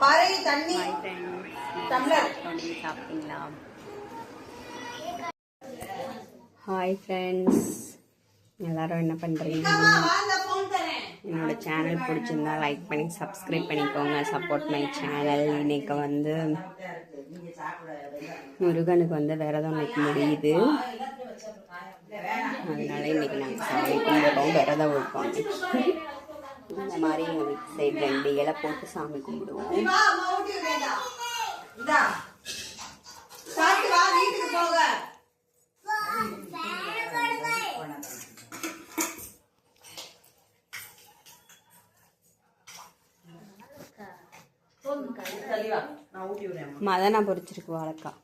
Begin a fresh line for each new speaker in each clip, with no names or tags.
பாறை தண்ணி டம்ளர்
சாப்பிட்டீங்களா? ஹாய் ஃப்ரெண்ட்ஸ், எல்லாரும் என்ன பண்ணுறீங்க? என்னோட சேனல் பிடிச்சிருந்தா லைக் பண்ணி சப்ஸ்கிரைப் பண்ணிக்கோங்க. Support my channel. இன்னைக்கு வந்து முருகனுக்கு விரதம் வைக்க முடியுது. அதனால இன்னைக்கு நாங்கள் சாமி கும்பிடுறோம், விரதம் வைப்போம். இந்த மாதிரி எங்கள் வீட்டு சைடு 2 இலை போட்டு சாமி கும்பிடுவோம். மதனா பொரிச்சிருக்கு வாழைக்காய்.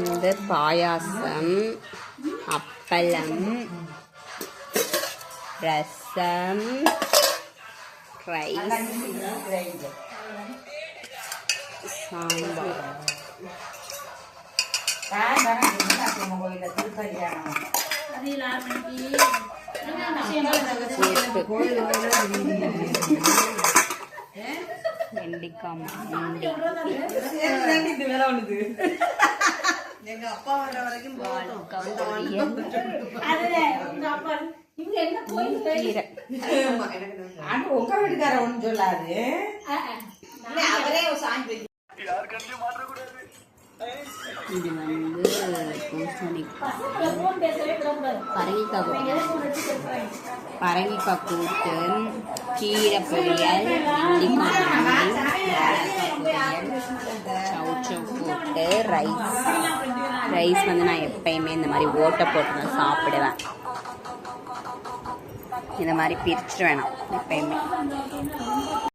இது பாயாசம், அப்பளம், ரசம், ரைஸ், சாம்பார்.
எங்க அப்பா வர வரைக்கும் உங்க வீட்டுக்கார ஒண்ணு சொல்லாது. அவரே
இது பரங்கிக்காய் கூட்டு, கீரை பொரியல், சவுச்சவ் போட்டு ரைஸ் நான் எப்பயுமே இந்த மாதிரி ஓட்டை போட்டு தான் சாப்பிடுவேன். இந்த மாதிரி பிரிச்சுட்டு வேணாம் எப்பயுமே.